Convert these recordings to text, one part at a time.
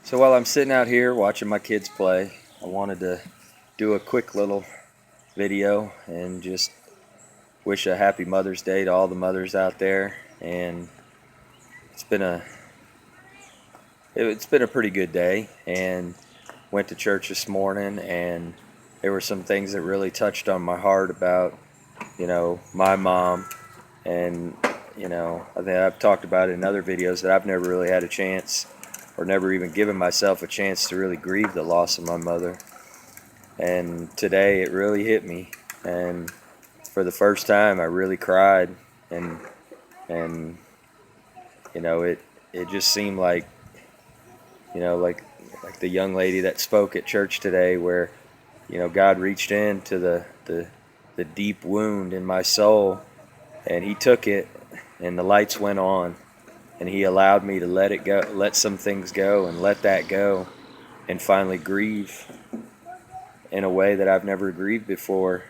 So while I'm sitting out here watching my kids play, I wanted to do a quick little video and just wish a happy Mother's Day to all the mothers out there. And it's been a it's been a pretty good day, and went to church this morning, and there were some things that really touched on my heart about my mom. And I think I've talked about it in other videos that I've never really had a chance, or never even given myself a chance to really grieve the loss of my mother. And today it really hit me, and for the first time I really cried. And it just seemed like like the young lady that spoke at church today, where God reached into the deep wound in my soul, and he took it, and the lights went on, and he allowed me to let it go, let some things go, and let that go, and finally grieve in a way that I've never grieved before.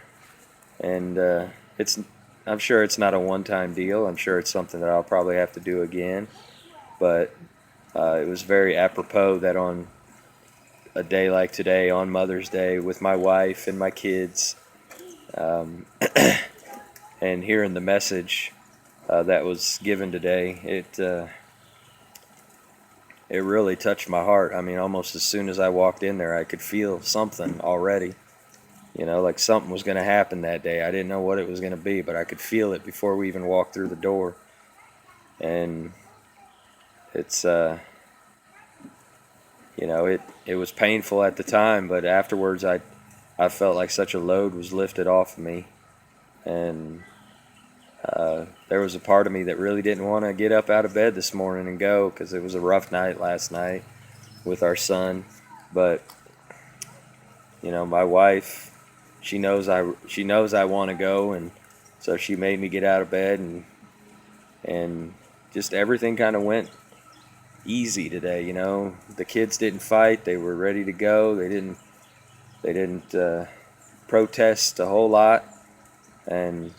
And I'm sure it's not a one-time deal. I'm sure it's something that I'll probably have to do again. But it was very apropos that on a day like today, on Mother's Day, with my wife and my kids, and hearing the message that was given today, it really touched my heart. I mean, almost as soon as I walked in there, I could feel something already. Like something was going to happen that day. I didn't know what it was going to be, but I could feel it before we even walked through the door. And it's it was painful at the time, but afterwards I felt like such a load was lifted off of me. And there was a part of me that really didn't want to get up out of bed this morning and go, because it was a rough night last night with our son. But my wife, she knows I want to go, and so she made me get out of bed, and just everything kind of went easy today. The kids didn't fight; they were ready to go. They didn't protest a whole lot. And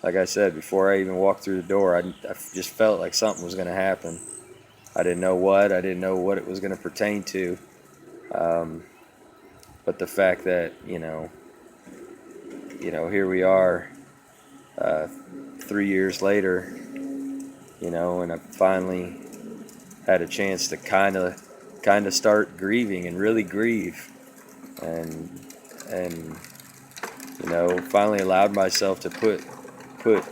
like I said, before I even walked through the door, I just felt like something was going to happen. I didn't know what. I didn't know what it was going to pertain to. But the fact that here we are, 3 years later, and I finally had a chance to kind of start grieving and really grieve, and finally allowed myself to put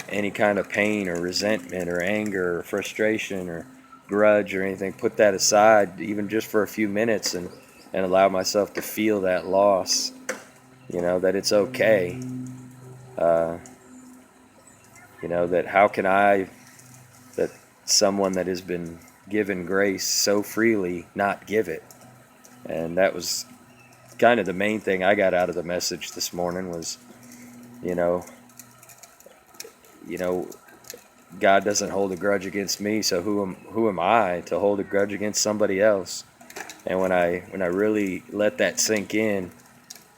any kind of pain or resentment or anger or frustration or grudge or anything, put that aside, even just for a few minutes, and allow myself to feel that loss. That it's okay. That how can that someone that has been given grace so freely not give it? And that was kind of the main thing I got out of the message this morning was, God doesn't hold a grudge against me, so who am I to hold a grudge against somebody else? And when I really let that sink in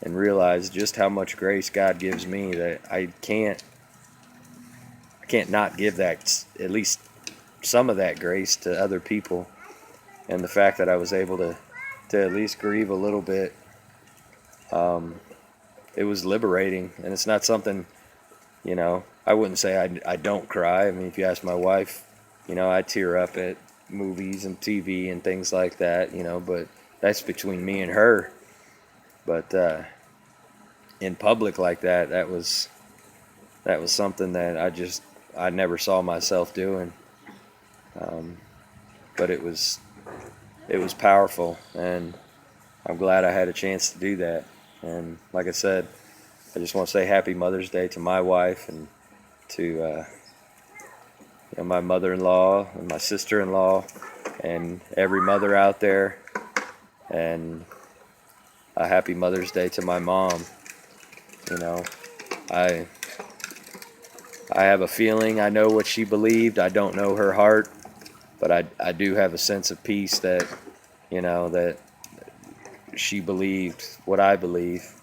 and realize just how much grace God gives me, that I can't not give that, at least some of that grace, to other people. And the fact that I was able to at least grieve a little bit, it was liberating. And it's not something, I wouldn't say I don't cry. I mean, if you ask my wife, I tear up at movies and TV and things like that, but that's between me and her. But in public like that, that was something that I never saw myself doing. But it was powerful, and I'm glad I had a chance to do that. And like I said, I just want to say Happy Mother's Day to my wife, and to my mother-in-law and my sister-in-law and every mother out there. And a Happy Mother's Day to my mom. I have a feeling I know what she believed. I don't know her heart, but I do have a sense of peace that that she believed what I believe.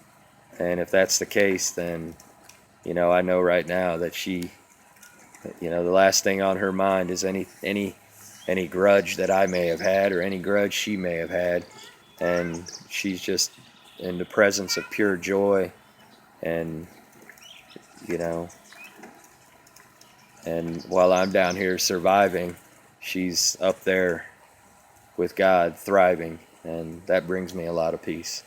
And if that's the case, then I know right now that she, the last thing on her mind is any any grudge that I may have had or any grudge she may have had. And she's just in the presence of pure joy, and you know, and while I'm down here surviving, she's up there with God thriving, and that brings me a lot of peace.